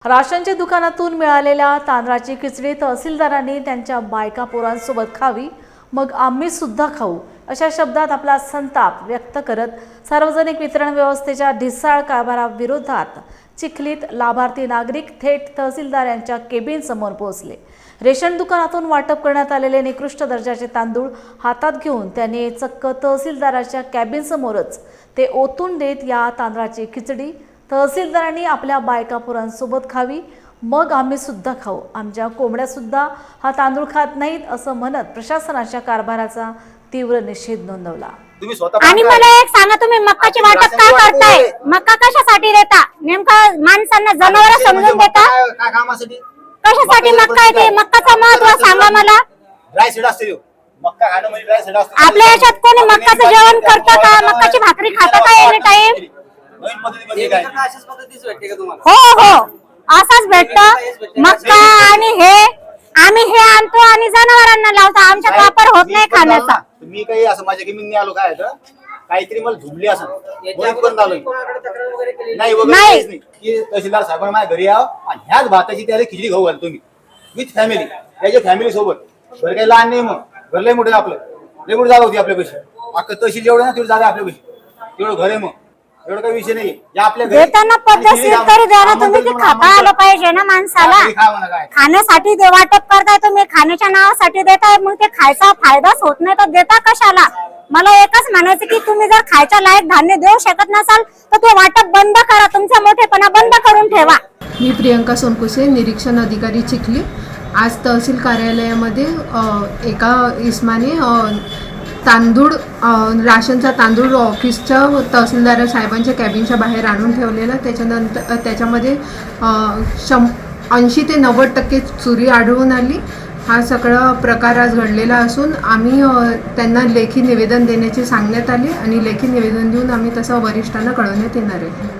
राशनच्या दुकानातून मिळालेल्या तांदळाची खिचडी तहसीलदारांनी त्यांच्या बायका पोरांसोबत खावी, मग आम्ही सुद्धा खाऊ, अशा शब्दात आपला संताप व्यक्त करत सार्वजनिक वितरण व्यवस्थेच्या ढिसाळ कारभाराविरोधात चिखलीत लाभार्थी नागरिक थेट तहसीलदार यांच्या केबिनसमोर पोहोचले। रेशन दुकानातून वाटप करण्यात आलेले निकृष्ट दर्जाचे तांदूळ हातात घेऊन त्यांनी चक्क तहसीलदाराच्या कॅबिनसमोरच ते ओतून देत या तांदळाची खिचडी तहसीलदारांनी आपल्या बायका पोरांसोबत खावी, मग आम्ही सुद्धा खाऊ, आमच्या कोंबड्या सुद्धा हा तांदूळ खात नाहीत, असं म्हणत प्रशासनाच्या कारभाराचा तीव्र निषेध नोंदवला। आणि मला एक सांगा, तुम्ही मक्काची वाटप का करताय? मक्का कशासाठी देता? नेमका माणसांना जनावर समजून देता? काय कामासाठी? कशासाठी मक्का आहे ते? मक्काचं महत्त्व सांगा मला। ड्राय सीड असते, मक्का खाणं म्हणजे ड्राय सीड असते। आपल्या याच्यात कोणी मक्काचं जेवण करतं का? मक्काची भाकरी खाता का एनी टाइम? नवीन पद्धतीमध्ये काय? अशाच पद्धतीच भेटते का तुम्हाला? हो हो, असंच भेटतं मक्का। आणि हे आम्ही हे आणतो आणि जनावरांना लावतो, आमच्यात वापर होत नाही खाण्याचा। मी काही असं माझ्या गेमिंग आलो काय तर काहीतरी मला झुबली असं पण आलोय नाही वगैरे काहीच नाही की तहसीलदार साहेब माझ्या घरी याव आणि ह्याच भाताची त्याला खिचडी खाऊ घालतो मी विथ फॅमिली, त्याच्या फॅमिली सोबत। घर काही लहान नाही, मग घर लय मोठे आपलं, लय मोठी जागा होती आपल्यापाशी। अख्खं तहसील जेवढं ना तेवढी जागा आपल्यापाशी, तेवढं घर आहे, मग एवढं काही विषय नाही। या आपल्या देताना पद्धतशीर तरी द्या ना तुम्ही, की खाता आलं पाहिजे ना माणसाला। खाण्यासाठी वाटप करताय तुम्ही, खाण्याच्या नावासाठी देताय, मग ते खायचा फायदाच होत नाही तर देता कशाला? मला एकच म्हणायचं की तुम्ही जर खायच्या लायक धान्य देऊ शकत नसाल तर ते वाटप बंद करा, तुमचा मोठेपणा बंद करून ठेवा। मी प्रियंका सोनकुसे, निरीक्षण अधिकारी चिखली। आज तहसील कार्यालयामध्ये एका इस्माने तांदूळ, राशनचा तांदूळ ऑफिसच्या तहसीलदार साहेबांच्या कॅबिनच्या बाहेर आणून ठेवलेला। त्याच्यानंतर त्याच्यामध्ये 80 ते 90% चोरी आढळून आली। हा सगळा प्रकार आज घडलेला असून आम्ही त्यांना लेखी निवेदन देण्याचे सांगण्यात आले आणि लेखी निवेदन देऊन आम्ही तसं वरिष्ठांना कळवण्यात येणार आहे।